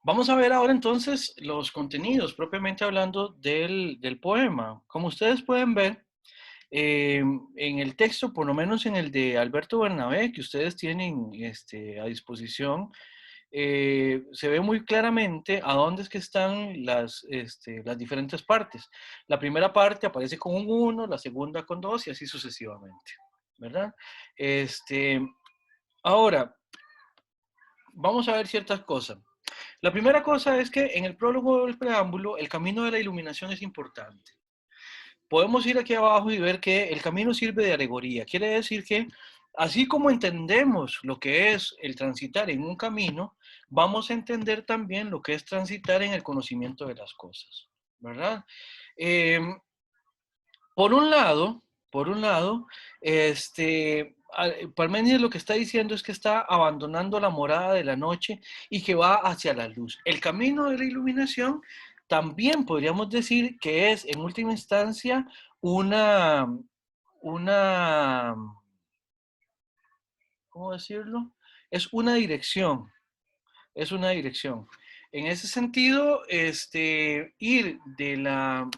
Vamos a ver ahora entonces los contenidos, propiamente hablando del poema. Como ustedes pueden ver, en el texto, por lo menos en el de Alberto Bernabé, que ustedes tienen a disposición, se ve muy claramente a dónde es que están las diferentes partes. La primera parte aparece con un 1, la segunda con 2 y así sucesivamente, ¿verdad? Este, ahora, vamos a ver ciertas cosas. La primera cosa es que en el prólogo del preámbulo, el camino de la iluminación es importante. Podemos ir aquí abajo y ver que el camino sirve de alegoría. Quiere decir que así como entendemos lo que es el transitar en un camino, vamos a entender también lo que es transitar en el conocimiento de las cosas, ¿verdad? Eh, por un lado, Parménides lo que está diciendo es que está abandonando la morada de la noche y que va hacia la luz. El camino de la iluminación también podríamos decir que es, en última instancia, una, una, ¿cómo decirlo? Es una dirección, es una dirección. En ese sentido, ir de la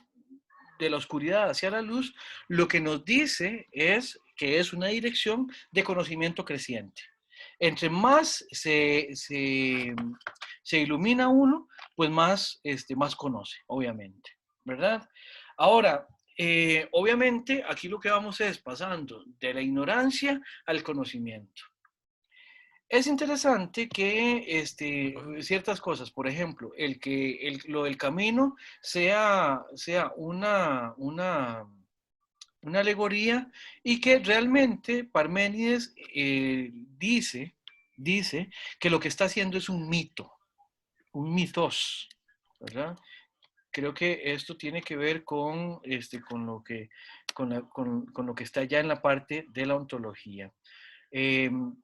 oscuridad hacia la luz, lo que nos dice es que es una dirección de conocimiento creciente. Entre más se ilumina uno, pues más conoce, obviamente, ¿verdad? Ahora, obviamente, aquí lo que vamos es pasando de la ignorancia al conocimiento. Es interesante que ciertas cosas, por ejemplo, lo del camino sea una alegoría y que realmente Parménides dice que lo que está haciendo es un mito, un mitos, ¿verdad? Creo que esto tiene que ver con lo que está ya en la parte de la ontología.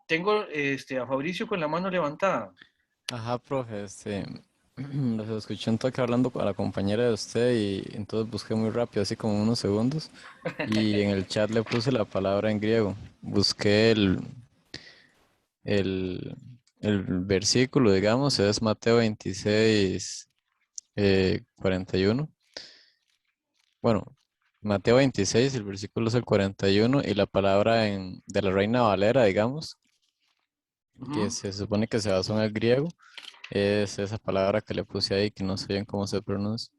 Tengo a Fabricio con la mano levantada. Ajá, profe, los escuché un toque hablando con la compañera de usted y entonces busqué muy rápido, así como unos segundos, y en el chat le puse la palabra en griego. Busqué el, el versículo, digamos, es Mateo 26, 41. Bueno, Mateo 26, el versículo es el 41 y la palabra de la Reina Valera, digamos, que Ujú. se supone que se basó en el griego. Es esa palabra que le puse ahí que no sé bien cómo se pronuncia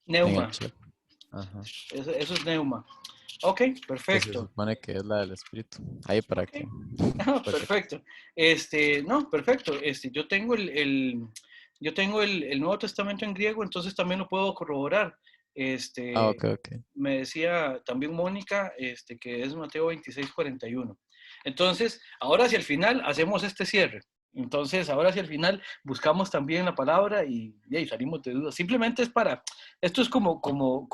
en el Neuma. chat. Ajá. Eso es neuma. Ok, Que se perfecto. supone que es la del espíritu. Ahí para Ok. que, para que. Perfecto. No, perfecto. Yo tengo el Nuevo Testamento en griego, entonces también lo puedo corroborar. Ah, Este, ok, ok. Me decía también Mónica, que es Mateo 26:41. Entonces, ahora hacia el final hacemos este cierre. Entonces, ahora hacia el final buscamos también la palabra y ahí salimos de dudas. Simplemente esto es como ¿cómo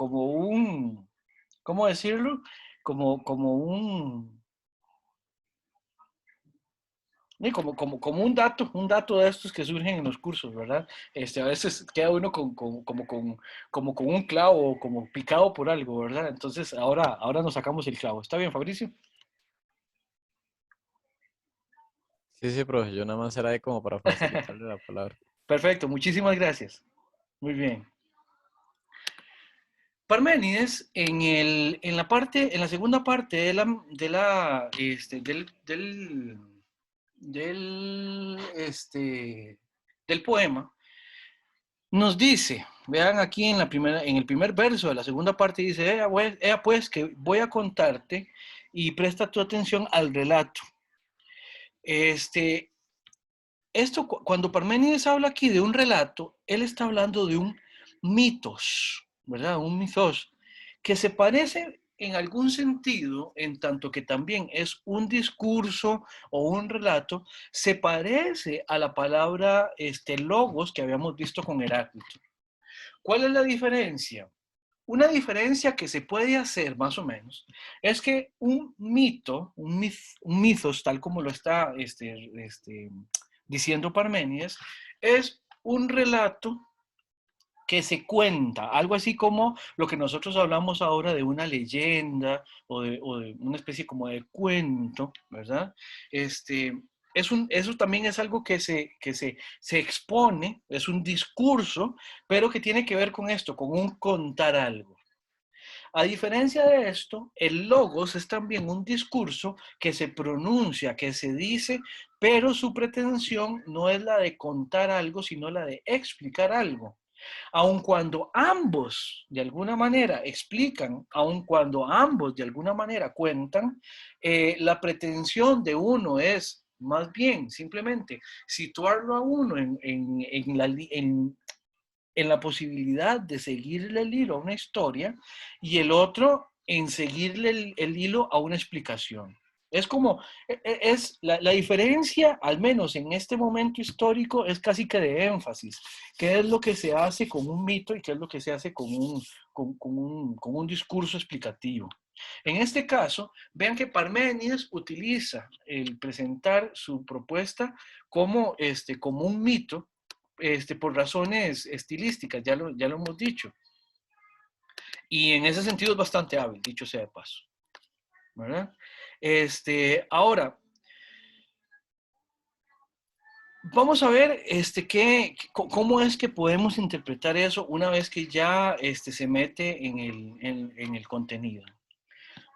decirlo? Como como un dato de estos que surgen en los cursos, ¿verdad? A veces queda uno como con un clavo, como picado por algo, ¿verdad? Entonces, ahora nos sacamos el clavo. ¿Está bien, Fabricio? Sí, sí, profe, yo nada más era ahí como para facilitarle la palabra. Perfecto, muchísimas gracias. Muy bien. Parménides, en la segunda parte del poema, nos dice, vean aquí en el primer verso de la segunda parte, dice, ea pues que voy a contarte y presta tu atención al relato. Este, cuando Parménides habla aquí de un relato, él está hablando de un mitos, ¿verdad? Un mitos, que se parece en algún sentido, en tanto que también es un discurso o un relato, se parece a la palabra logos que habíamos visto con Heráclito. ¿Cuál es la diferencia? Una diferencia que se puede hacer más o menos es que un mito, un mitos, tal como lo está diciendo Parménides, es un relato que se cuenta, algo así como lo que nosotros hablamos ahora de una leyenda o de una especie como de cuento, ¿verdad? Este, eso también es algo que se expone, es un discurso, pero que tiene que ver con esto, con un contar algo. A diferencia de esto, el logos es también un discurso que se pronuncia, que se dice, pero su pretensión no es la de contar algo, sino la de explicar algo. Aun cuando ambos de alguna manera explican, aun cuando ambos de alguna manera cuentan, la pretensión de uno es más bien simplemente situarlo a uno en la posibilidad de seguirle el hilo a una historia y el otro en seguirle el hilo a una explicación. Es como, es la diferencia, al menos en este momento histórico, es casi que de énfasis. ¿Qué es lo que se hace con un mito y qué es lo que se hace con un discurso explicativo? En este caso, vean que Parménides utiliza el presentar su propuesta como un mito, por razones estilísticas, ya lo hemos dicho. Y en ese sentido es bastante hábil, dicho sea de paso. ¿Verdad? Ahora, vamos a ver cómo es que podemos interpretar eso una vez que ya se mete en el contenido.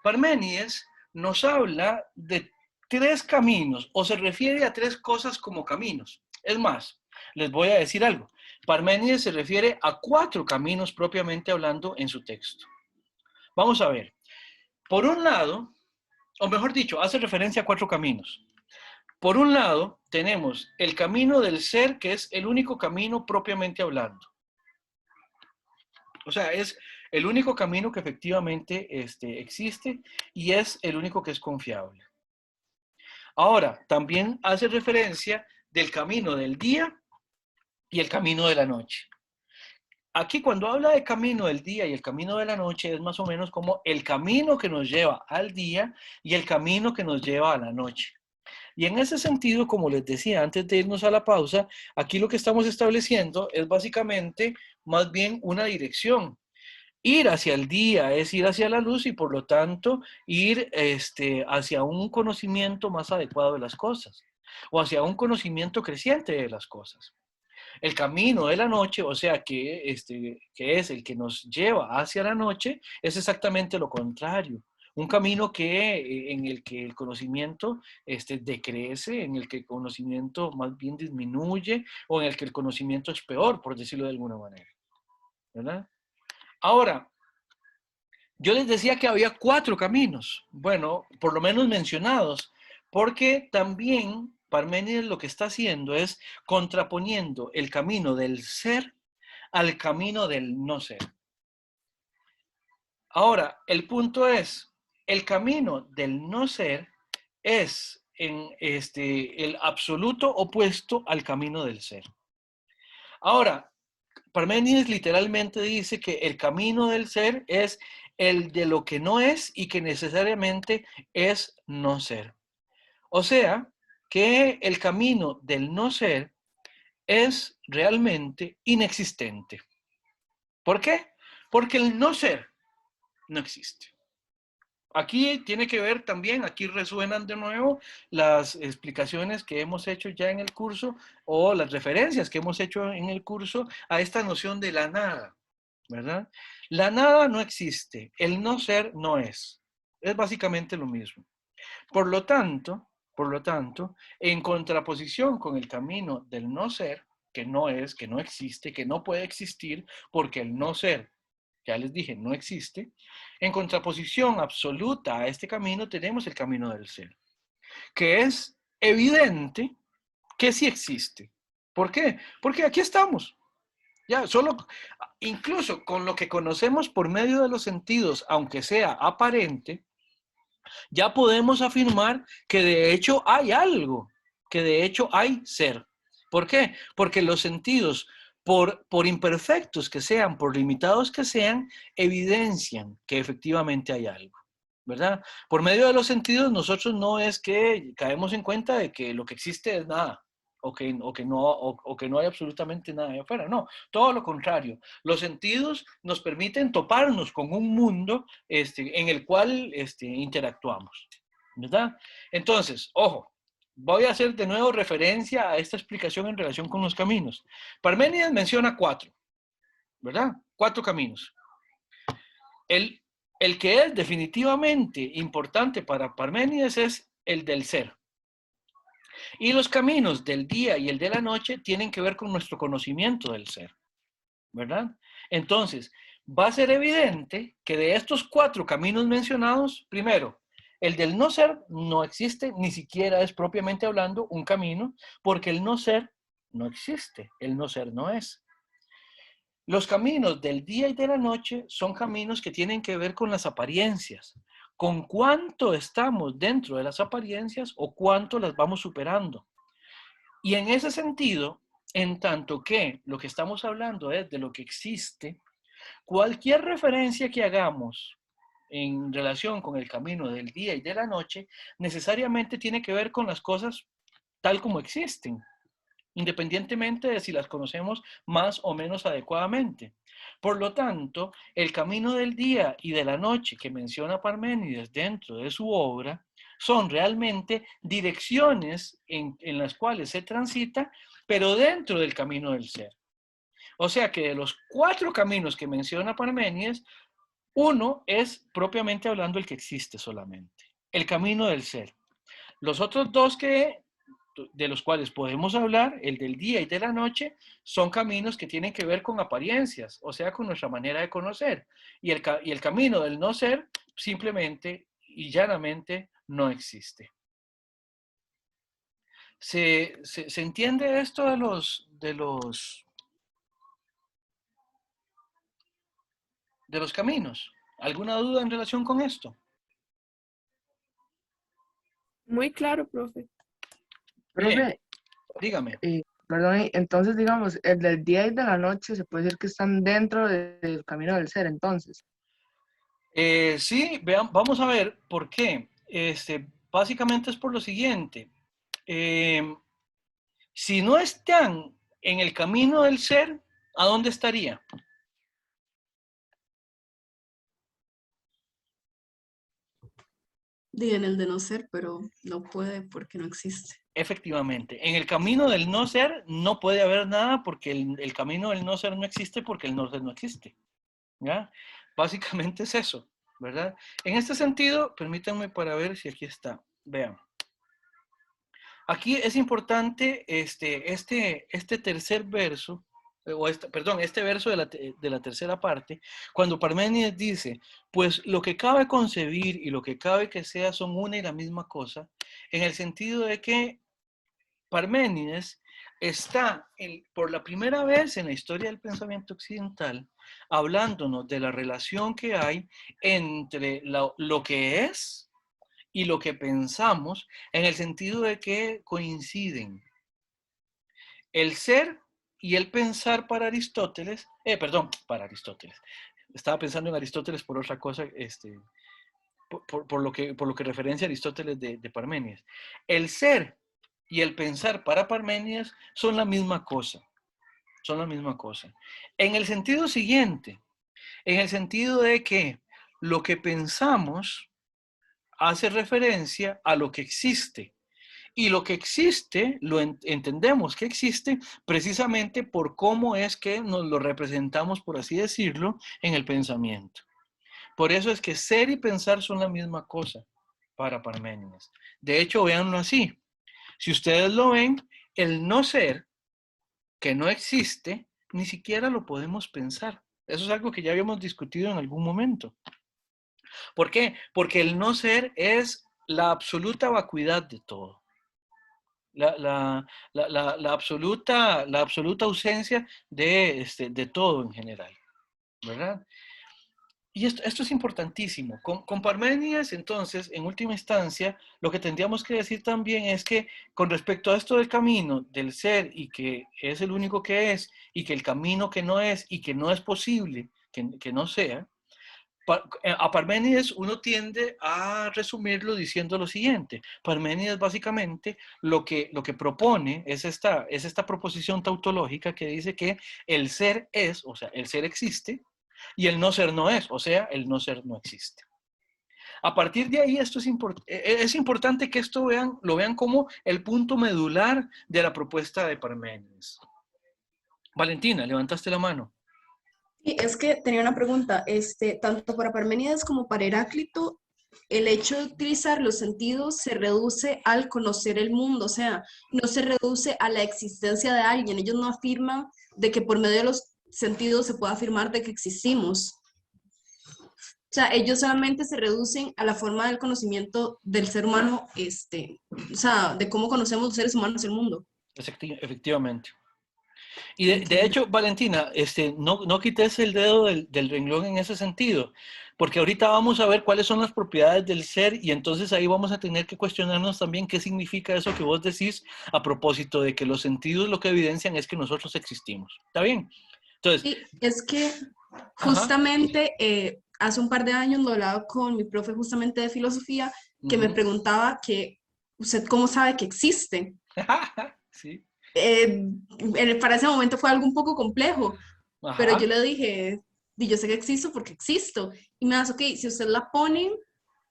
Parménides nos habla de tres caminos, o se refiere a tres cosas como caminos. Es más, les voy a decir algo. Parménides se refiere a cuatro caminos propiamente hablando en su texto. Vamos a ver. Por un lado, o mejor dicho, hace referencia a cuatro caminos. Por un lado, tenemos el camino del ser, que es el único camino propiamente hablando. O sea, es el único camino que efectivamente existe y es el único que es confiable. Ahora, también hace referencia del camino del día y el camino de la noche. Aquí cuando habla de camino del día y el camino de la noche es más o menos como el camino que nos lleva al día y el camino que nos lleva a la noche. Y en ese sentido, como les decía antes de irnos a la pausa, aquí lo que estamos estableciendo es básicamente más bien una dirección. Ir hacia el día es ir hacia la luz y por lo tanto ir hacia un conocimiento más adecuado de las cosas o hacia un conocimiento creciente de las cosas. El camino de la noche, o sea, que es el que nos lleva hacia la noche, es exactamente lo contrario. Un camino en el que el conocimiento decrece, en el que el conocimiento más bien disminuye o en el que el conocimiento es peor, por decirlo de alguna manera. ¿Verdad? Ahora, yo les decía que había cuatro caminos, bueno, por lo menos mencionados, porque también Parménides lo que está haciendo es contraponiendo el camino del ser al camino del no ser. Ahora, el punto es, el camino del no ser es el absoluto opuesto al camino del ser. Ahora, Parménides literalmente dice que el camino del ser es el de lo que no es y que necesariamente es no ser. O sea, que el camino del no ser es realmente inexistente. ¿Por qué? Porque el no ser no existe. Aquí tiene que ver también, aquí resuenan de nuevo las explicaciones que hemos hecho ya en el curso o las referencias que hemos hecho en el curso a esta noción de la nada, ¿verdad? La nada no existe, el no ser no es. Es básicamente lo mismo. Por lo tanto, en contraposición con el camino del no ser, que no es, que no existe, que no puede existir, porque el no ser, ya les dije, no existe, en contraposición absoluta a este camino tenemos el camino del ser, que es evidente que sí existe. ¿Por qué? Porque aquí estamos. Ya, solo, incluso con lo que conocemos por medio de los sentidos, aunque sea aparente, ya podemos afirmar que de hecho hay algo, que de hecho hay ser. ¿Por qué? Porque los sentidos, por imperfectos que sean, por limitados que sean, evidencian que efectivamente hay algo, ¿verdad? Por medio de los sentidos, nosotros no es que caemos en cuenta de que lo que existe es nada. O que no hay absolutamente nada de afuera. No, todo lo contrario. Los sentidos nos permiten toparnos con un mundo en el cual interactuamos, ¿verdad? Entonces, ojo, Voy a hacer de nuevo referencia a esta explicación en relación con los caminos. Parménides menciona 4, ¿verdad? 4 caminos. El que es definitivamente importante para Parménides es el del ser. Y los caminos del día y el de la noche tienen que ver con nuestro conocimiento del ser, ¿verdad? Entonces, va a ser evidente que de estos 4 caminos mencionados, primero, el del no ser no existe, ni siquiera es propiamente hablando un camino, porque el no ser no existe, el no ser no es. Los caminos del día y de la noche son caminos que tienen que ver con las apariencias, con cuánto estamos dentro de las apariencias o cuánto las vamos superando. Y en ese sentido, en tanto que lo que estamos hablando es de lo que existe, cualquier referencia que hagamos en relación con el camino del día y de la noche, necesariamente tiene que ver con las cosas tal como existen, independientemente de si las conocemos más o menos adecuadamente. Por lo tanto, el camino del día y de la noche que menciona Parménides dentro de su obra son realmente direcciones en las cuales se transita, pero dentro del camino del ser. O sea que de los 4 caminos que menciona Parménides, uno es propiamente hablando el que existe solamente, el camino del ser. Los otros 2 de los cuales podemos hablar, el del día y de la noche, son caminos que tienen que ver con apariencias, o sea, con nuestra manera de conocer. Y el camino del no ser simplemente y llanamente no existe. ¿Se entiende esto de los caminos? ¿Alguna duda en relación con esto? Muy claro, profe. Bien, Profe, dígame. perdón, entonces digamos, el del día y de la noche se puede decir que están dentro del camino del ser, entonces. Sí, vamos a ver por qué. Básicamente es por lo siguiente. Si no están en el camino del ser, ¿a dónde estaría? En el de no ser, pero no puede porque no existe. Efectivamente, en el camino del no ser no puede haber nada porque el camino del no ser no existe porque el no ser no existe. ¿Ya? Básicamente es eso, ¿verdad? En este sentido, permítanme para ver si aquí está. Vean. Aquí es importante este tercer verso, este verso de la tercera parte, cuando Parménides dice, pues lo que cabe concebir y lo que cabe que sea son una y la misma cosa, en el sentido de que Parménides está por la primera vez en la historia del pensamiento occidental hablándonos de la relación que hay entre lo que es y lo que pensamos, en el sentido de que coinciden. El ser y el pensar para Aristóteles, para Aristóteles. Estaba pensando en Aristóteles por otra cosa, por lo que referencia a Aristóteles de Parménides. El ser y el pensar para Parménides son la misma cosa. Son la misma cosa. En el sentido siguiente, en el sentido de que lo que pensamos hace referencia a lo que existe. Y lo que existe, entendemos que existe precisamente por cómo es que nos lo representamos, por así decirlo, en el pensamiento. Por eso es que ser y pensar son la misma cosa para Parménides. De hecho, véanlo así. Si ustedes lo ven, el no ser, que no existe, ni siquiera lo podemos pensar. Eso es algo que ya habíamos discutido en algún momento. ¿Por qué? Porque el no ser es la absoluta vacuidad de todo. La absoluta ausencia de todo en general, ¿verdad? Y esto es importantísimo. Con Parménides, entonces, en última instancia, lo que tendríamos que decir también es que con respecto a esto del camino, del ser, y que es el único que es, y que el camino que no es, y que no es posible que no sea, a Parménides uno tiende a resumirlo diciendo lo siguiente. Parménides básicamente lo que propone es esta proposición tautológica que dice que el ser es, o sea, el ser existe, y el no ser no es, o sea, el no ser no existe. A partir de ahí, esto es importante que esto lo vean como el punto medular de la propuesta de Parménides. Valentina, levantaste la mano. Sí, es que tenía una pregunta, tanto para Parménides como para Heráclito, el hecho de utilizar los sentidos se reduce al conocer el mundo, o sea, no se reduce a la existencia de alguien. Ellos no afirman de que por medio de los sentidos se pueda afirmar de que existimos. O sea, ellos solamente se reducen a la forma del conocimiento del ser humano, o sea, de cómo conocemos los seres humanos el mundo. Efectivamente. Y de hecho, Valentina, no quites el dedo del renglón en ese sentido, porque ahorita vamos a ver cuáles son las propiedades del ser y entonces ahí vamos a tener que cuestionarnos también qué significa eso que vos decís a propósito de que los sentidos lo que evidencian es que nosotros existimos. ¿Está bien? Entonces, Sí, es que justamente hace un par de años lo hablaba con mi profe justamente de filosofía, que me preguntaba que usted cómo sabe que existe. sí. Para ese momento fue algo un poco complejo, pero Ajá. yo le dije, y yo sé que existo porque existo. Y me dice, ok, si usted la pone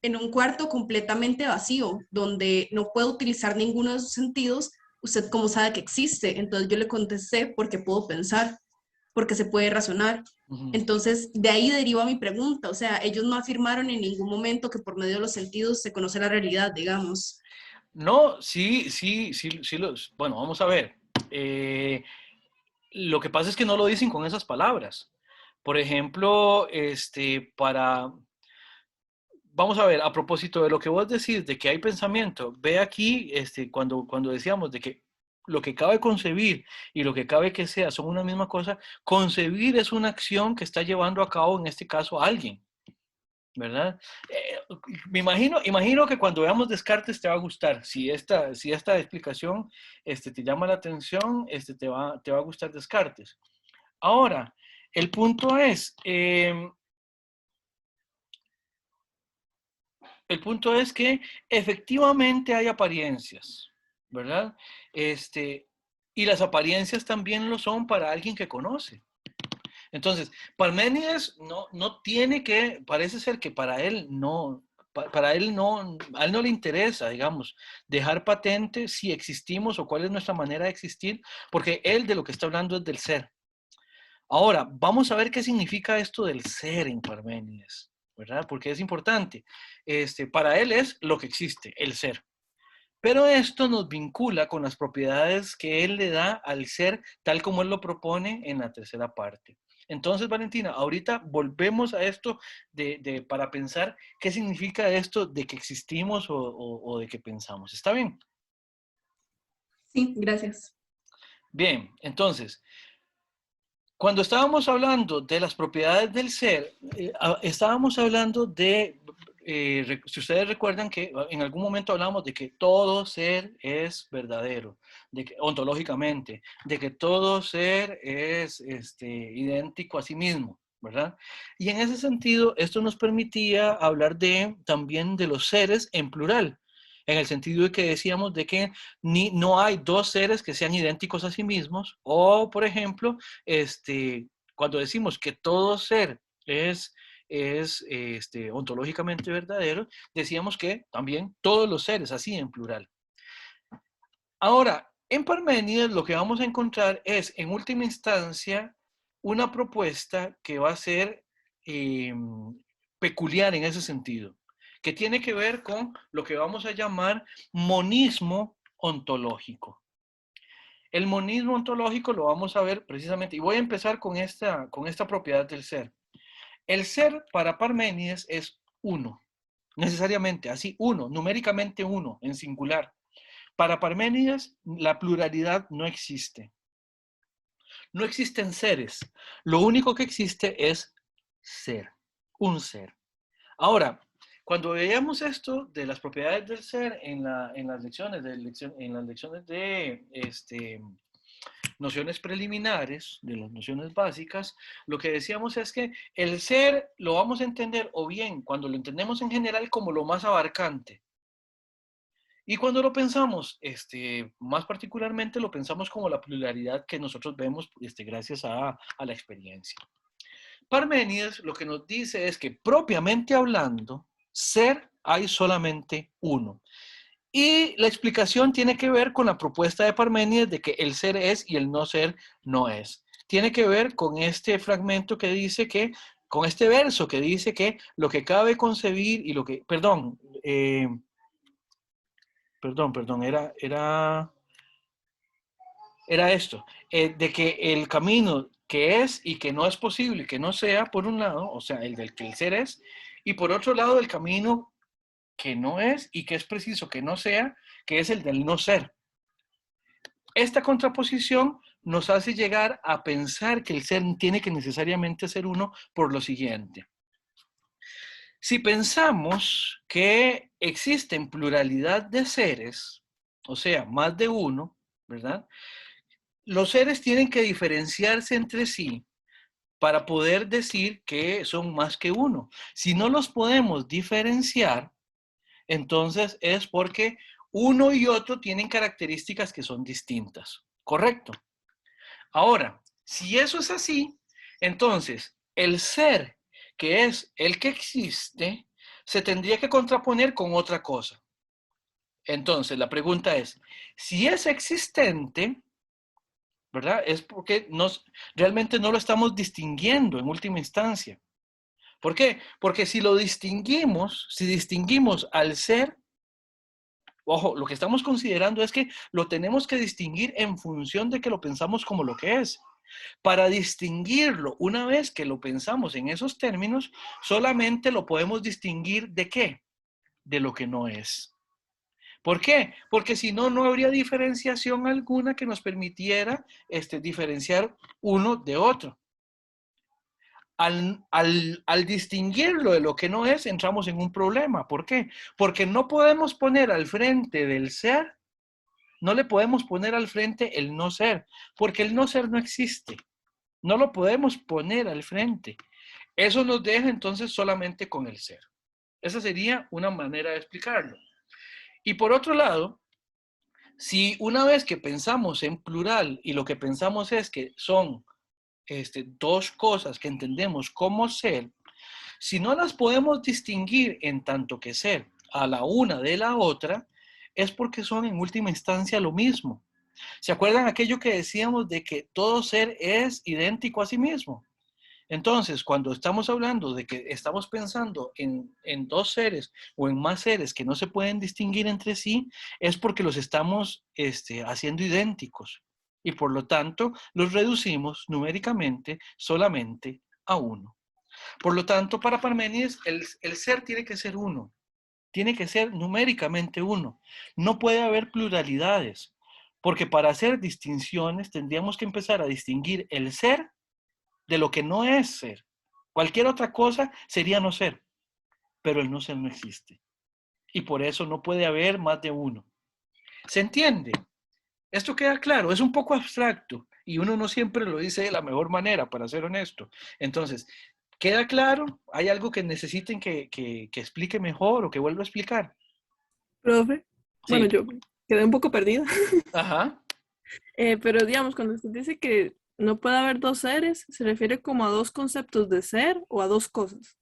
en un cuarto completamente vacío, donde no puede utilizar ninguno de sus sentidos, ¿usted cómo sabe que existe? Entonces yo le contesté, porque puedo pensar, porque se puede razonar. Entonces, de ahí deriva mi pregunta, o sea, ellos no afirmaron en ningún momento que por medio de los sentidos se conoce la realidad, digamos. No, sí, bueno, vamos a ver. Lo que pasa es que no lo dicen con esas palabras. Por ejemplo, vamos a ver, a propósito de lo que vos decís, de que hay pensamiento, ve aquí, cuando decíamos de que lo que cabe concebir y lo que cabe que sea son una misma cosa, concebir es una acción que está llevando a cabo, en este caso, alguien, ¿verdad? Me imagino que cuando veamos Descartes te va a gustar. Si esta explicación te llama la atención, te va a gustar Descartes. Ahora, el punto es, que efectivamente hay apariencias, ¿verdad? Y las apariencias también lo son para alguien que conoce. Entonces, Parménides no tiene que, parece ser que para él no, a él no le interesa, digamos, dejar patente si existimos o cuál es nuestra manera de existir, porque él de lo que está hablando es del ser. Ahora, vamos a ver qué significa esto del ser en Parménides, ¿verdad? Porque es importante. Para él es lo que existe, el ser. Pero esto nos vincula con las propiedades que él le da al ser, tal como él lo propone en la tercera parte. Entonces, Valentina, ahorita volvemos a esto para pensar qué significa esto de que existimos o de que pensamos. ¿Está bien? Sí, gracias. Bien, entonces, cuando estábamos hablando de las propiedades del ser, estábamos hablando de, si ustedes recuerdan que en algún momento hablamos de que todo ser es verdadero, ontológicamente, de que todo ser es idéntico a sí mismo, ¿verdad? Y en ese sentido, esto nos permitía hablar también de los seres en plural, en el sentido de que decíamos de que no hay dos seres que sean idénticos a sí mismos, o por ejemplo, cuando decimos que todo ser es ontológicamente verdadero, decíamos que también todos los seres, así en plural. Ahora, en Parménides lo que vamos a encontrar es, en última instancia, una propuesta que va a ser peculiar en ese sentido, que tiene que ver con lo que vamos a llamar monismo ontológico. El monismo ontológico lo vamos a ver precisamente, y voy a empezar con esta propiedad del ser. El ser para Parménides es uno, necesariamente, así, uno, numéricamente uno, en singular. Para Parménides, la pluralidad no existe. No existen seres. Lo único que existe es ser, un ser. Ahora, cuando veamos esto de las propiedades del ser en las lecciones de nociones preliminares, de las nociones básicas, lo que decíamos es que el ser lo vamos a entender, o bien cuando lo entendemos en general, como lo más abarcante. Y cuando lo pensamos, más particularmente lo pensamos como la pluralidad que nosotros vemos gracias a la experiencia. Parménides lo que nos dice es que propiamente hablando, ser hay solamente uno. Y la explicación tiene que ver con la propuesta de Parménides de que el ser es y el no ser no es. Tiene que ver con este fragmento que dice que, con este verso que dice que lo que cabe concebir y lo que, perdón, era esto, de que el camino que es y que no es posible que no sea, por un lado, o sea, el del que el ser es, y por otro lado, el camino que no es y que es preciso que no sea, que es el del no ser. Esta contraposición nos hace llegar a pensar que el ser tiene que necesariamente ser uno por lo siguiente. Si pensamos que existen pluralidad de seres, o sea, más de uno, ¿verdad? Los seres tienen que diferenciarse entre sí para poder decir que son más que uno. Si no los podemos diferenciar, entonces es porque uno y otro tienen características que son distintas. ¿Correcto? Ahora, si eso es así, entonces el ser que es el que existe se tendría que contraponer con otra cosa. Entonces, la pregunta es, si es existente, ¿verdad? Es porque realmente no lo estamos distinguiendo en última instancia. ¿Por qué? Porque si lo distinguimos, si distinguimos al ser, ojo, lo que estamos considerando es que lo tenemos que distinguir en función de que lo pensamos como lo que es. Para distinguirlo, una vez que lo pensamos en esos términos, solamente lo podemos distinguir ¿de qué? De lo que no es. ¿Por qué? Porque si no, no habría diferenciación alguna que nos permitiera diferenciar uno de otro. Al distinguirlo de lo que no es, entramos en un problema. ¿Por qué? Porque no podemos poner al frente del ser, no le podemos poner al frente el no ser, porque el no ser no existe. No lo podemos poner al frente. Eso nos deja entonces solamente con el ser. Esa sería una manera de explicarlo. Y por otro lado, si una vez que pensamos en plural y lo que pensamos es que son dos cosas que entendemos como ser, si no las podemos distinguir en tanto que ser a la una de la otra, es porque son en última instancia lo mismo. ¿Se acuerdan aquello que decíamos de que todo ser es idéntico a sí mismo? Entonces, cuando estamos hablando de que estamos pensando en dos seres o en más seres que no se pueden distinguir entre sí, es porque los estamos haciendo idénticos. Y por lo tanto, los reducimos numéricamente solamente a uno. Por lo tanto, para Parménides, el ser tiene que ser uno. Tiene que ser numéricamente uno. No puede haber pluralidades. Porque para hacer distinciones tendríamos que empezar a distinguir el ser de lo que no es ser. Cualquier otra cosa sería no ser, pero el no ser no existe. Y por eso no puede haber más de uno. ¿Se entiende? Esto queda claro, es un poco abstracto y uno no siempre lo dice de la mejor manera, para ser honesto. Entonces, ¿queda claro? ¿Hay algo que necesiten que explique mejor o que vuelva a explicar? Profe, bueno, Sí. yo quedé un poco perdida, Ajá. pero digamos, cuando usted dice que no puede haber dos seres, ¿se refiere como a dos conceptos de ser o a dos cosas?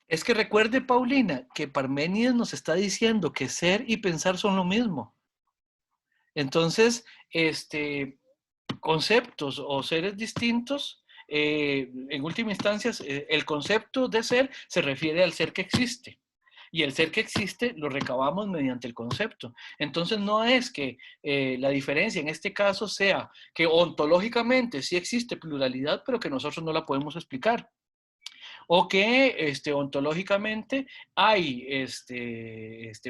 Es que recuerde, Paulina, que Parménides nos está diciendo que ser y pensar son lo mismo. Entonces, conceptos o seres distintos, en última instancia, el concepto de ser se refiere al ser que existe. Y el ser que existe lo recabamos mediante el concepto. Entonces no es que la diferencia en este caso sea que ontológicamente sí existe pluralidad, pero que nosotros no la podemos explicar. O que ontológicamente hay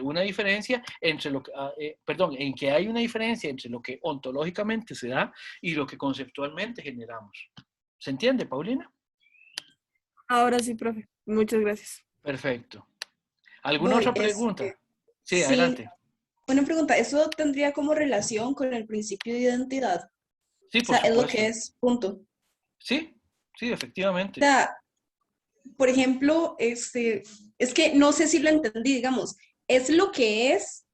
una diferencia entre lo que, en que hay una diferencia entre lo que ontológicamente se da y lo que conceptualmente generamos. ¿Se entiende, Paulina? Ahora sí, profe. Muchas gracias. Perfecto. ¿Alguna Voy, otra pregunta? Sí, sí, adelante. una pregunta, ¿eso tendría como relación con el principio de identidad? Sí, O por sea, es lo que supuesto. es, punto. Sí, sí, O efectivamente. sea, por ejemplo, es que no sé si lo entendí, digamos, es lo que es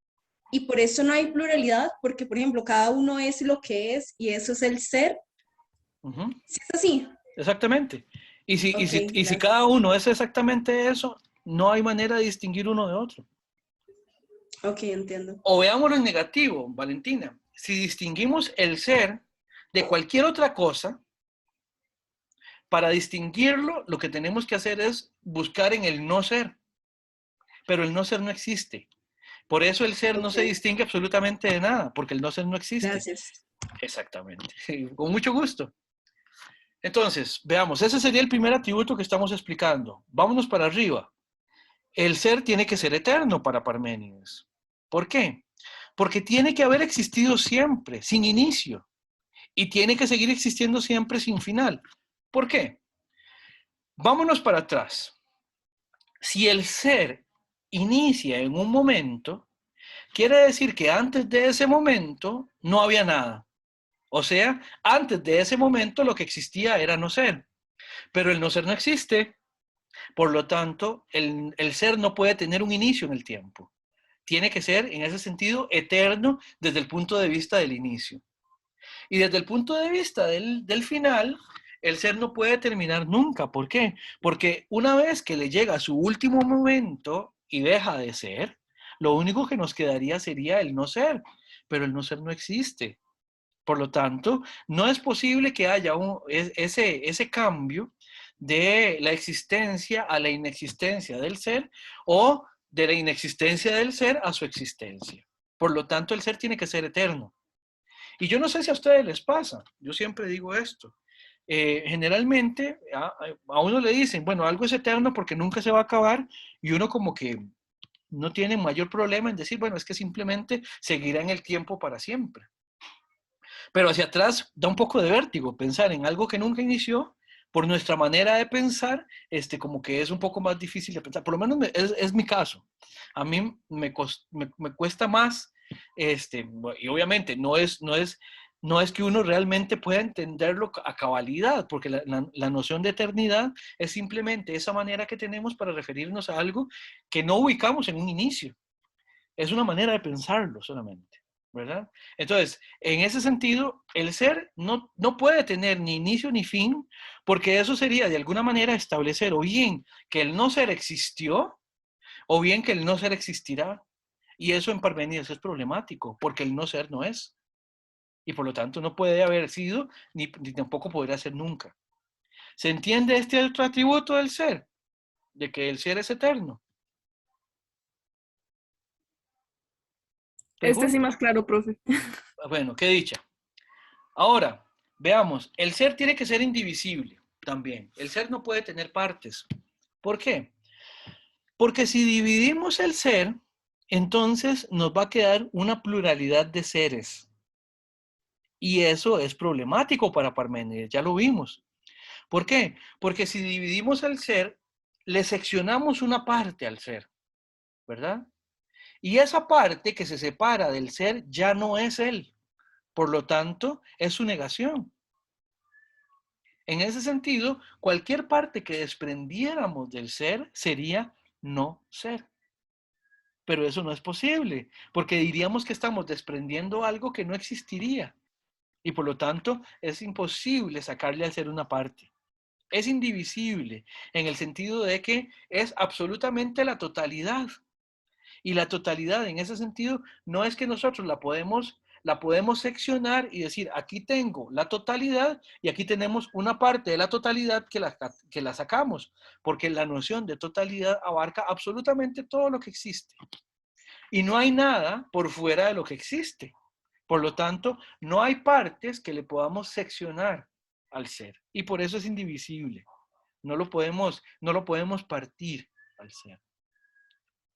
y por eso no hay pluralidad, porque, por ejemplo, cada uno es lo que es y eso es el ser. Ujú. ¿Sí es así? Exactamente. Y Ok, si gracias. cada uno es exactamente eso, no hay manera de distinguir uno de otro. Ok, entiendo. O veámoslo en negativo, Valentina. Si distinguimos el ser de cualquier otra cosa, para distinguirlo, lo que tenemos que hacer es buscar en el no ser. Pero el no ser no existe. Por eso el ser no se distingue absolutamente de nada, porque el no ser no existe. Gracias. Exactamente. Con mucho gusto. Entonces, veamos, ese sería el primer atributo que estamos explicando. Vámonos para arriba. El ser tiene que ser eterno para Parménides. ¿Por qué? Porque tiene que haber existido siempre, sin inicio. Y tiene que seguir existiendo siempre sin final. ¿Por qué? Vámonos para atrás. Si el ser inicia en un momento, quiere decir que antes de ese momento no había nada. O sea, antes de ese momento lo que existía era no ser. Pero el no ser no existe. Por lo tanto, el ser no puede tener un inicio en el tiempo. Tiene que ser, en ese sentido, eterno desde el punto de vista del inicio. Y desde el punto de vista del final, el ser no puede terminar nunca. ¿Por qué? Porque una vez que le llega a su último momento y deja de ser, lo único que nos quedaría sería el no ser. Pero el no ser no existe. Por lo tanto, no es posible que haya ese cambio de la existencia a la inexistencia del ser o de la inexistencia del ser a su existencia. Por lo tanto, el ser tiene que ser eterno. Y yo no sé si a ustedes les pasa, yo siempre digo esto. Generalmente a uno le dicen, bueno, algo es eterno porque nunca se va a acabar y uno como que no tiene mayor problema en decir, bueno, es que simplemente seguirá en el tiempo para siempre. Pero hacia atrás da un poco de vértigo pensar en algo que nunca inició. Por nuestra manera de pensar, como que es un poco más difícil de pensar. Por lo menos es mi caso. A mí me cuesta más, y obviamente no es que uno realmente pueda entenderlo a cabalidad, porque la noción de eternidad es simplemente esa manera que tenemos para referirnos a algo que no ubicamos en un inicio. Es una manera de pensarlo solamente. ¿Verdad? Entonces, en ese sentido, el ser no puede tener ni inicio ni fin, porque eso sería de alguna manera establecer o bien que el no ser existió, o bien que el no ser existirá. Y eso en Parménides es problemático, porque el no ser no es. Y por lo tanto no puede haber sido, ni tampoco podrá ser nunca. ¿Se entiende este otro atributo del ser? De que el ser es eterno. Este sí más claro, profe. Bueno, qué dicha. Ahora, veamos, el ser tiene que ser indivisible también. El ser no puede tener partes. ¿Por qué? Porque si dividimos el ser, entonces nos va a quedar una pluralidad de seres. Y eso es problemático para Parménides, ya lo vimos. ¿Por qué? Porque si dividimos el ser, le seccionamos una parte al ser, ¿verdad? Y esa parte que se separa del ser ya no es él. Por lo tanto, es su negación. En ese sentido, cualquier parte que desprendiéramos del ser sería no ser. Pero eso no es posible, porque diríamos que estamos desprendiendo algo que no existiría. Y por lo tanto, es imposible sacarle al ser una parte. Es indivisible en el sentido de que es absolutamente la totalidad. Y la totalidad en ese sentido no es que nosotros la podemos seccionar y decir, aquí tengo la totalidad y aquí tenemos una parte de la totalidad que la sacamos, porque la noción de totalidad abarca absolutamente todo lo que existe. Y no hay nada por fuera de lo que existe. Por lo tanto, no hay partes que le podamos seccionar al ser. Y por eso es indivisible. No lo podemos partir al ser.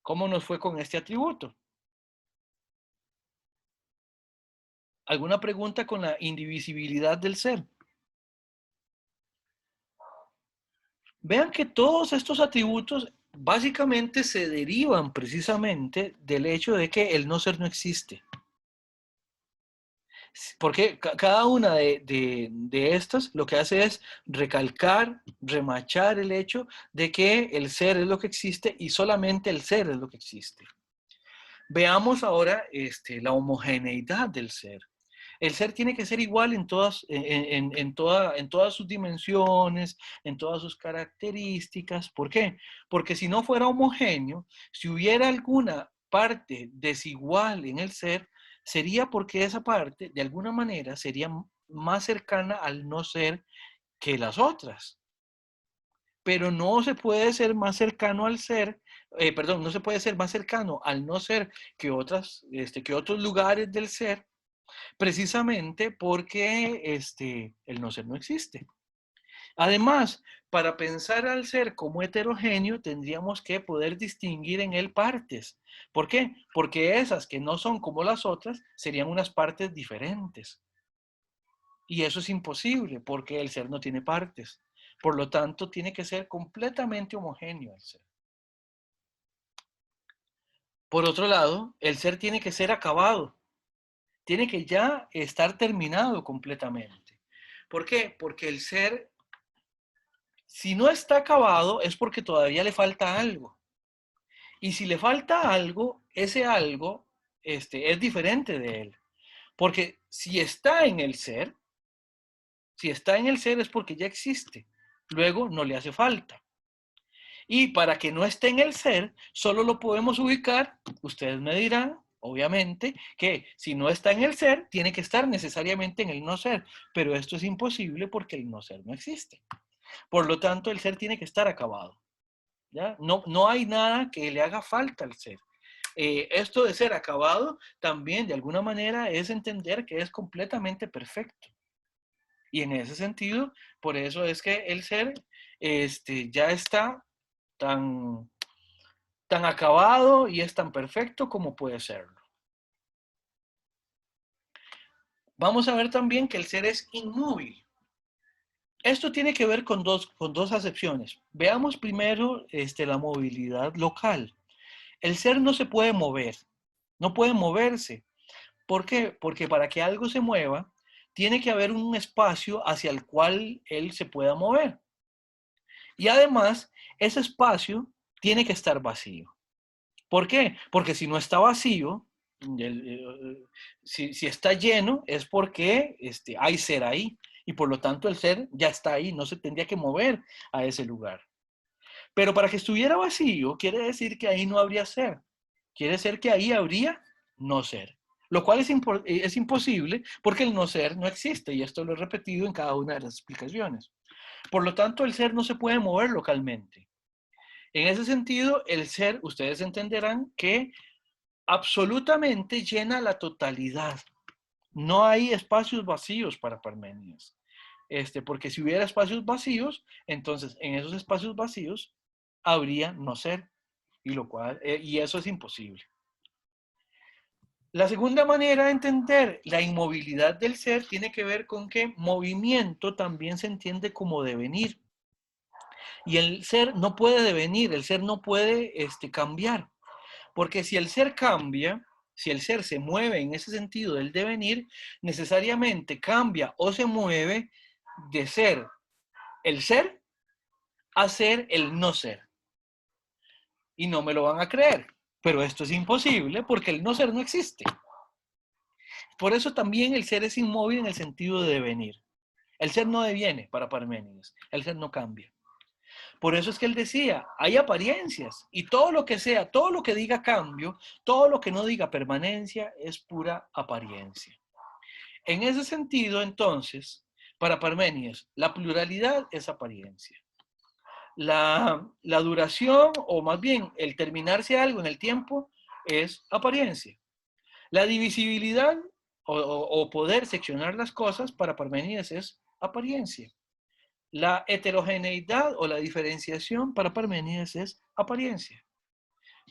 ¿Cómo nos fue con este atributo? ¿Alguna pregunta con la indivisibilidad del ser? Vean que todos estos atributos básicamente se derivan precisamente del hecho de que el no ser no existe. Porque cada una de estas lo que hace es recalcar, remachar el hecho de que el ser es lo que existe y solamente el ser es lo que existe. Veamos ahora la homogeneidad del ser. El ser tiene que ser igual en todas sus dimensiones, en todas sus características. ¿Por qué? Porque si no fuera homogéneo, si hubiera alguna parte desigual en el ser, sería porque esa parte, de alguna manera, sería más cercana al no ser que las otras. Pero no se puede ser más cercano al ser, no se puede ser más cercano al no ser que otros lugares del ser, precisamente porque el no ser no existe. Además, para pensar al ser como heterogéneo, tendríamos que poder distinguir en él partes. ¿Por qué? Porque esas que no son como las otras serían unas partes diferentes. Y eso es imposible porque el ser no tiene partes. Por lo tanto, tiene que ser completamente homogéneo el ser. Por otro lado, el ser tiene que ser acabado. Tiene que ya estar terminado completamente. ¿Por qué? Porque el ser, si no está acabado, es porque todavía le falta algo. Y si le falta algo, ese algo es diferente de él. Porque si está en el ser es porque ya existe. Luego no le hace falta. Y para que no esté en el ser, solo lo podemos ubicar, ustedes me dirán, obviamente, que si no está en el ser, tiene que estar necesariamente en el no ser. Pero esto es imposible porque el no ser no existe. Por lo tanto, el ser tiene que estar acabado. ¿Ya? No hay nada que le haga falta al ser. Esto de ser acabado también de alguna manera es entender que es completamente perfecto. Y en ese sentido, por eso es que el ser ya está tan acabado y es tan perfecto como puede serlo. Vamos a ver también que el ser es inmóvil. Esto tiene que ver con dos acepciones. Veamos primero la movilidad local. El ser no se puede mover, no puede moverse. ¿Por qué? Porque para que algo se mueva, tiene que haber un espacio hacia el cual él se pueda mover. Y además, ese espacio tiene que estar vacío. ¿Por qué? Porque si no está vacío, si está lleno, es porque hay ser ahí. Y por lo tanto el ser ya está ahí, no se tendría que mover a ese lugar. Pero para que estuviera vacío, quiere decir que ahí no habría ser. Quiere decir que ahí habría no ser. Lo cual es imposible porque el no ser no existe. Y esto lo he repetido en cada una de las explicaciones. Por lo tanto, el ser no se puede mover localmente. En ese sentido, el ser, ustedes entenderán que absolutamente llena la totalidad. No hay espacios vacíos para Parménides. Porque si hubiera espacios vacíos, entonces en esos espacios vacíos habría no ser. Y eso es imposible. La segunda manera de entender la inmovilidad del ser tiene que ver con que movimiento también se entiende como devenir. Y el ser no puede devenir, el ser no puede cambiar. Porque si el ser cambia, si el ser se mueve en ese sentido del devenir, necesariamente cambia o se mueve de ser el ser a ser el no ser. Y no me lo van a creer, pero esto es imposible porque el no ser no existe. Por eso también el ser es inmóvil en el sentido de devenir. El ser no deviene para Parménides, el ser no cambia. Por eso es que él decía, hay apariencias y todo lo que sea, todo lo que diga cambio, todo lo que no diga permanencia es pura apariencia. En ese sentido, entonces, para Parménides, la pluralidad es apariencia. La duración, o más bien el terminarse algo en el tiempo, es apariencia. La divisibilidad o poder seccionar las cosas para Parménides es apariencia. La heterogeneidad o la diferenciación para Parménides es apariencia.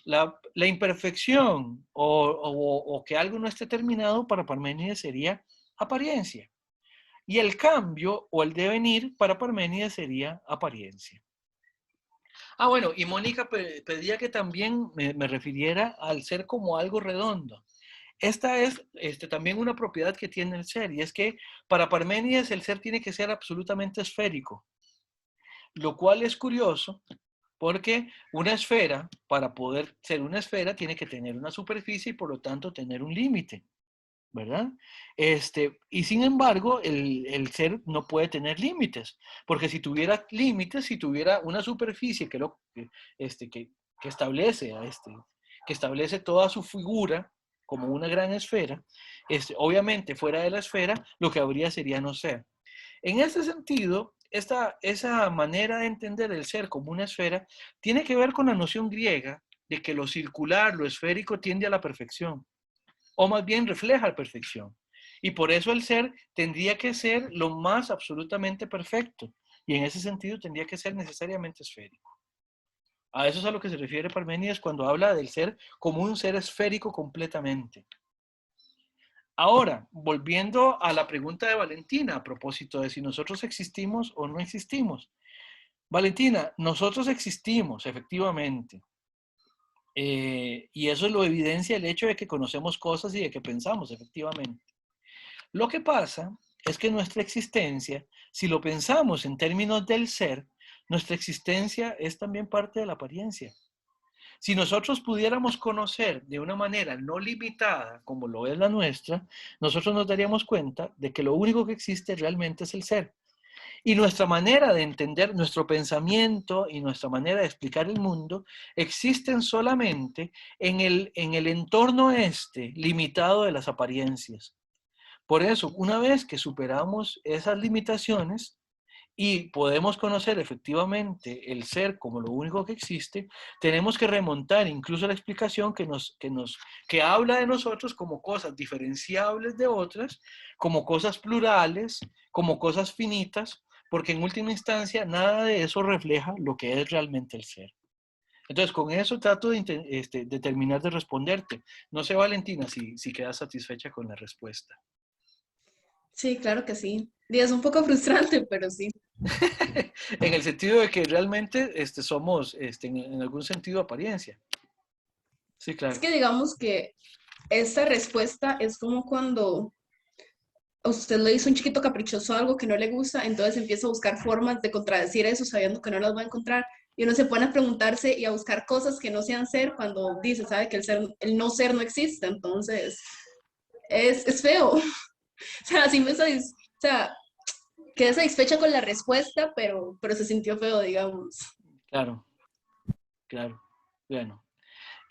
La imperfección o que algo no esté terminado para Parménides sería apariencia. Y el cambio o el devenir para Parménides sería apariencia. Bueno, y Mónica pedía que también me refiriera al ser como algo redondo. Esta es también una propiedad que tiene el ser, y es que para Parménides el ser tiene que ser absolutamente esférico, lo cual es curioso porque una esfera, para poder ser una esfera, tiene que tener una superficie y por lo tanto tener un límite. ¿verdad? Y sin embargo, el ser no puede tener límites, porque si tuviera límites, si tuviera una superficie que establece que establece toda su figura como una gran esfera, obviamente fuera de la esfera, lo que habría sería no ser. En ese sentido, esa manera de entender el ser como una esfera tiene que ver con la noción griega de que lo circular, lo esférico tiende a la perfección, o más bien refleja la perfección. Y por eso el ser tendría que ser lo más absolutamente perfecto. Y en ese sentido tendría que ser necesariamente esférico. A eso es a lo que se refiere Parménides cuando habla del ser como un ser esférico completamente. Ahora, volviendo a la pregunta de Valentina a propósito de si nosotros existimos o no existimos. Valentina, nosotros existimos, efectivamente. Y eso lo evidencia el hecho de que conocemos cosas y de que pensamos, efectivamente. Lo que pasa es que nuestra existencia, si lo pensamos en términos del ser, nuestra existencia es también parte de la apariencia. Si nosotros pudiéramos conocer de una manera no limitada, como lo es la nuestra, nosotros nos daríamos cuenta de que lo único que existe realmente es el ser. Y nuestra manera de entender, nuestro pensamiento y nuestra manera de explicar el mundo existen solamente en el entorno limitado de las apariencias. Por eso, una vez que superamos esas limitaciones y podemos conocer efectivamente el ser como lo único que existe, tenemos que remontar incluso la explicación que habla de nosotros como cosas diferenciables de otras, como cosas plurales, como cosas finitas, porque en última instancia nada de eso refleja lo que es realmente el ser. Entonces, con eso trato de terminar de responderte. No sé, Valentina, si quedas satisfecha con la respuesta. Sí, claro que sí. Y es un poco frustrante, pero sí. En el sentido de que realmente somos, en algún sentido, apariencia. Sí, Es claro. que digamos que esta respuesta es como cuando a usted le hizo un chiquito caprichoso algo que no le gusta, entonces empieza a buscar formas de contradecir eso sabiendo que no las va a encontrar. Y uno se pone a preguntarse y a buscar cosas que no sean ser cuando dice, sabe que el no ser no existe. Entonces, es feo. O sea, sí me o sea, quedé satisfecha con la respuesta, pero se sintió feo, digamos. Claro, claro. Bueno.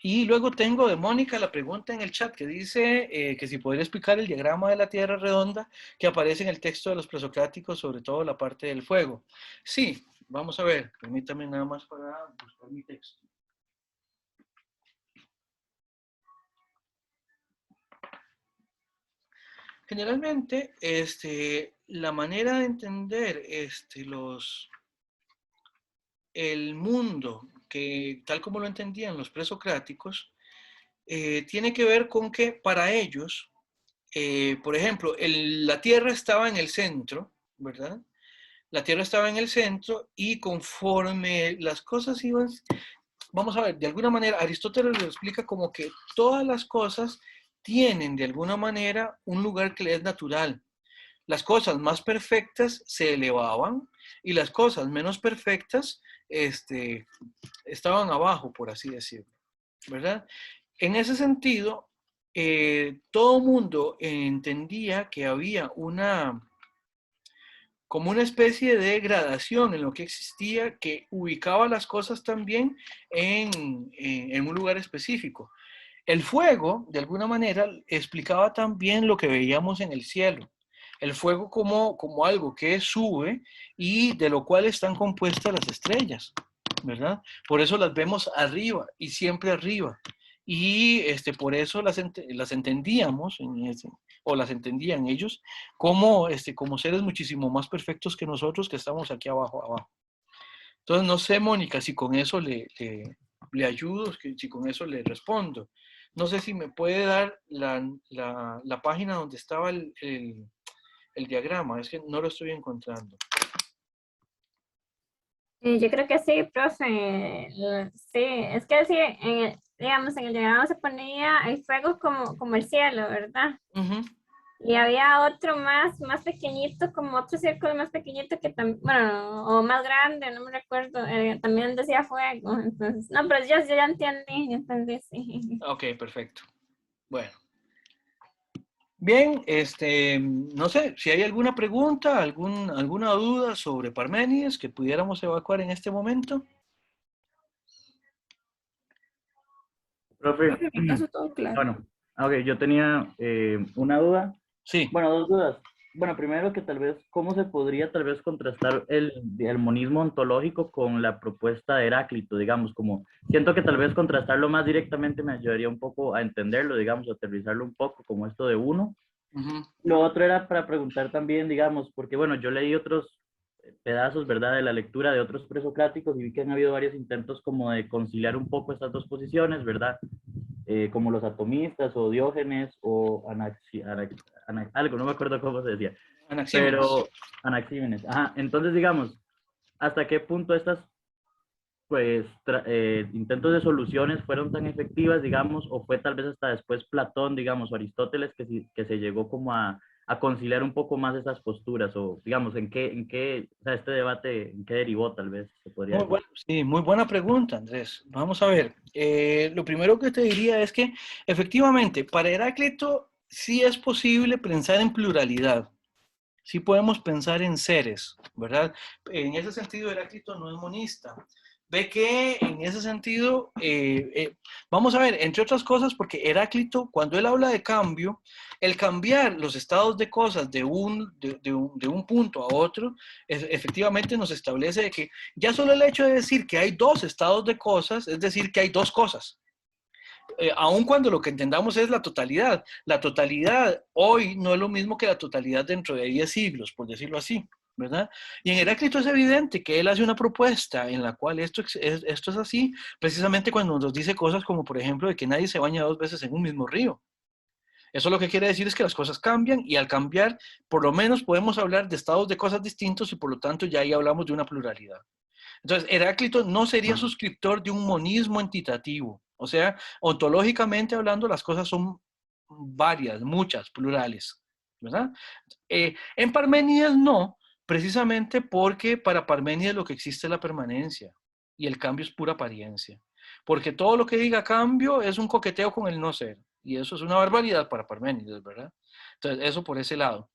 Y luego tengo de Mónica la pregunta en el chat que dice que si podría explicar el diagrama de la Tierra redonda que aparece en el texto de los presocráticos, sobre todo la parte del fuego. Sí, vamos a ver. Permítame nada más para buscar mi texto. Generalmente, la manera de entender el mundo, que tal como lo entendían los presocráticos, tiene que ver con que para ellos, por ejemplo, la Tierra estaba en el centro, ¿verdad? La Tierra estaba en el centro y conforme las cosas iban, vamos a ver, de alguna manera Aristóteles lo explica como que todas las cosas tienen de alguna manera un lugar que les es natural. Las cosas más perfectas se elevaban y las cosas menos perfectas estaban abajo, por así decirlo, ¿verdad? En ese sentido, todo mundo entendía que había como una especie de gradación en lo que existía que ubicaba las cosas también en un lugar específico. El fuego, de alguna manera, explicaba también lo que veíamos en el cielo. El fuego como algo que sube y de lo cual están compuestas las estrellas, ¿verdad? Por eso las vemos arriba y siempre arriba. Y por eso las entendíamos, o las entendían ellos, como seres muchísimo más perfectos que nosotros que estamos aquí abajo. Entonces, no sé, Mónica, si con eso le ayudo, si con eso le respondo. No sé si me puede dar la página donde estaba el diagrama, es que no lo estoy encontrando. Yo creo que sí, profe. Sí, es que sí, digamos, en el diagrama se ponía el fuego como el cielo, ¿verdad? Uh-huh. Y había otro más pequeñito, como otro círculo más pequeñito que también, bueno, o más grande, no me recuerdo, también decía fuego. Entonces, no, pero yo ya entendí, sí. Ok, perfecto. Bueno. Bien, no sé, si hay alguna pregunta, alguna duda sobre Parménides que pudiéramos evacuar en este momento. Profe, Profe, en mi caso todo claro. bueno, ok, yo tenía una duda. Sí. Bueno, dos dudas. Bueno, primero que tal vez, ¿cómo se podría tal vez contrastar el monismo ontológico con la propuesta de Heráclito? Digamos, como siento que tal vez contrastarlo más directamente me ayudaría un poco a entenderlo, digamos, a aterrizarlo un poco, como esto de uno. Ujú. Lo otro era para preguntar también, digamos, porque bueno, yo leí otros pedazos, ¿verdad?, de la lectura de otros presocráticos y vi que han habido varios intentos como de conciliar un poco estas dos posiciones, ¿verdad? Como los atomistas o Diógenes o algo, no me acuerdo cómo se decía, Anaxímenes. pero Anaxímenes. Ajá, entonces digamos, ¿hasta qué punto estas pues intentos de soluciones fueron tan efectivas, digamos, o fue tal vez hasta después Platón, digamos, o Aristóteles que se llegó como a conciliar un poco más esas posturas, o digamos, o sea, este debate, en qué derivó tal vez, se podría Muy decir? bueno, sí, muy buena pregunta, Andrés. Vamos a ver. Lo primero que te diría es que efectivamente, para Heráclito sí es posible pensar en pluralidad. Sí podemos pensar en seres, ¿verdad? En ese sentido, Heráclito no es monista. Ve que en ese sentido, vamos a ver, entre otras cosas, porque Heráclito, cuando él habla de cambio, el cambiar los estados de cosas de un punto a otro, efectivamente nos establece de que ya solo el hecho de decir que hay dos estados de cosas, es decir, que hay dos cosas. Aun cuando lo que entendamos es la totalidad hoy no es lo mismo que la totalidad dentro de 10 siglos, por decirlo así, ¿verdad? Y en Heráclito es evidente que él hace una propuesta en la cual esto es así, precisamente cuando nos dice cosas como, por ejemplo, de que nadie se baña dos veces en un mismo río. Eso lo que quiere decir es que las cosas cambian y al cambiar, por lo menos podemos hablar de estados de cosas distintos y por lo tanto ya ahí hablamos de una pluralidad. Entonces, Heráclito no sería suscriptor de un monismo entitativo. O sea, ontológicamente hablando, las cosas son varias, muchas, plurales, ¿verdad? En Parménides no, precisamente porque para Parménides lo que existe es la permanencia y el cambio es pura apariencia. Porque todo lo que diga cambio es un coqueteo con el no ser. Y eso es una barbaridad para Parménides, ¿verdad? Entonces, eso por ese lado.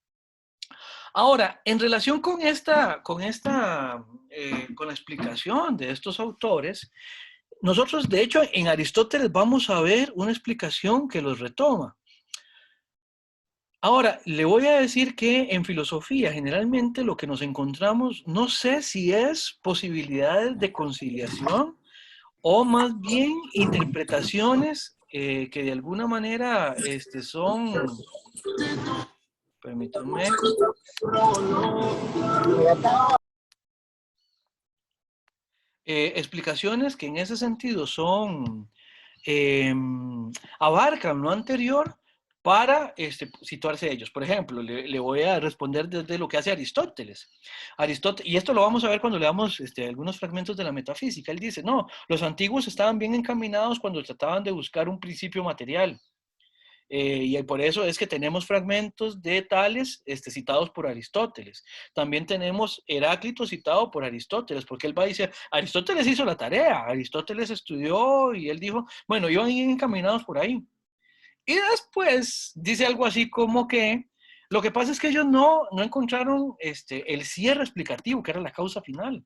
Ahora, en relación con con la explicación de estos autores, nosotros, de hecho, en Aristóteles vamos a ver una explicación que los retoma. Ahora, le voy a decir que en filosofía generalmente lo que nos encontramos, no sé si es posibilidades de conciliación o más bien interpretaciones que de alguna manera son, permítanme, explicaciones que en ese sentido son, abarcan lo anterior para situarse ellos. Por ejemplo, le voy a responder desde lo que hace Aristóteles. Aristóteles, y esto lo vamos a ver cuando leamos algunos fragmentos de la metafísica. Él dice, no, los antiguos estaban bien encaminados cuando trataban de buscar un principio material. Y por eso es que tenemos fragmentos de Tales citados por Aristóteles. También tenemos Heráclito citado por Aristóteles, porque él va a decir, Aristóteles hizo la tarea, Aristóteles estudió y él dijo, bueno, iban bien encaminados por ahí. Y después dice algo así como que lo que pasa es que ellos no encontraron el cierre explicativo, que era la causa final.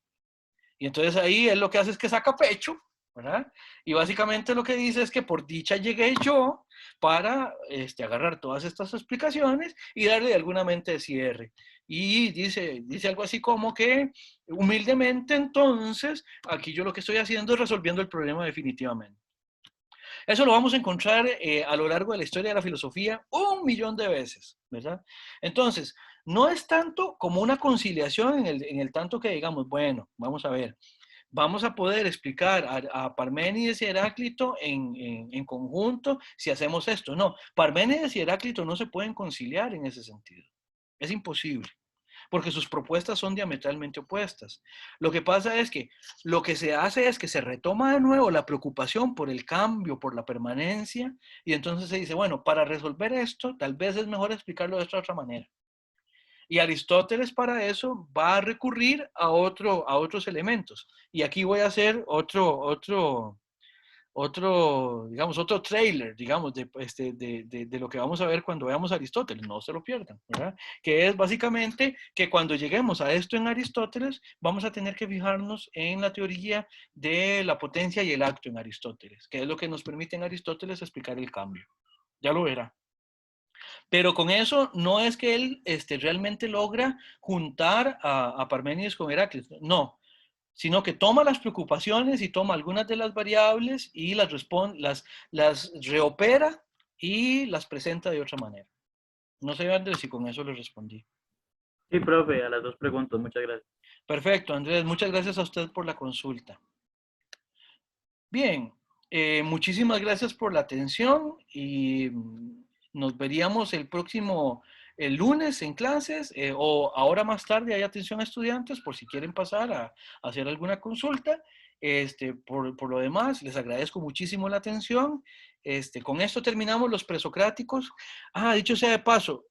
Y entonces ahí él lo que hace es que saca pecho, ¿verdad? Y básicamente lo que dice es que por dicha llegué yo para agarrar todas estas explicaciones y darle de alguna mente de cierre. Y dice algo así como que humildemente entonces, aquí yo lo que estoy haciendo es resolviendo el problema definitivamente. Eso lo vamos a encontrar a lo largo de la historia de la filosofía 1.000.000 de veces, ¿verdad? Entonces, no es tanto como una conciliación en el tanto que digamos, bueno, vamos a ver, vamos a poder explicar a Parménides y Heráclito en conjunto si hacemos esto. No, Parménides y Heráclito no se pueden conciliar en ese sentido. Es imposible, porque sus propuestas son diametralmente opuestas. Lo que pasa es que lo que se hace es que se retoma de nuevo la preocupación por el cambio, por la permanencia, y entonces se dice, bueno, para resolver esto, tal vez es mejor explicarlo de esta otra manera. Y Aristóteles para eso va a recurrir a otros elementos. Y aquí voy a hacer digamos, otro trailer, digamos, de lo que vamos a ver cuando veamos Aristóteles. No se lo pierdan, ¿verdad? Que es básicamente que cuando lleguemos a esto en Aristóteles, vamos a tener que fijarnos en la teoría de la potencia y el acto en Aristóteles, que es lo que nos permite en Aristóteles explicar el cambio. Ya lo verá. Pero con eso no es que él realmente logra juntar a Parménides con Heráclito, no, sino que toma las preocupaciones y toma algunas de las variables y las reopera y las presenta de otra manera. No sé, Andrés, si con eso le respondí. Sí, profe, a las dos preguntas, muchas gracias. Perfecto, Andrés, muchas gracias a usted por la consulta. Bien, muchísimas gracias por la atención y nos veríamos el lunes en clases o ahora más tarde hay atención a estudiantes por si quieren pasar a hacer alguna consulta. Por lo demás, les agradezco muchísimo la atención. Con esto terminamos los presocráticos. Dicho sea de paso,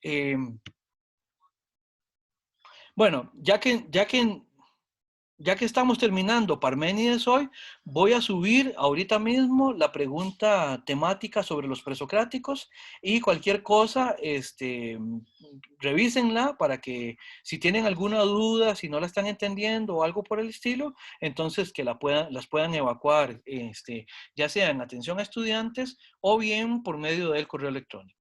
bueno, ya que estamos terminando Parménides hoy, voy a subir ahorita mismo la pregunta temática sobre los presocráticos y cualquier cosa, revísenla para que si tienen alguna duda, si no la están entendiendo o algo por el estilo, entonces que las puedan evacuar, ya sea en atención a estudiantes o bien por medio del correo electrónico.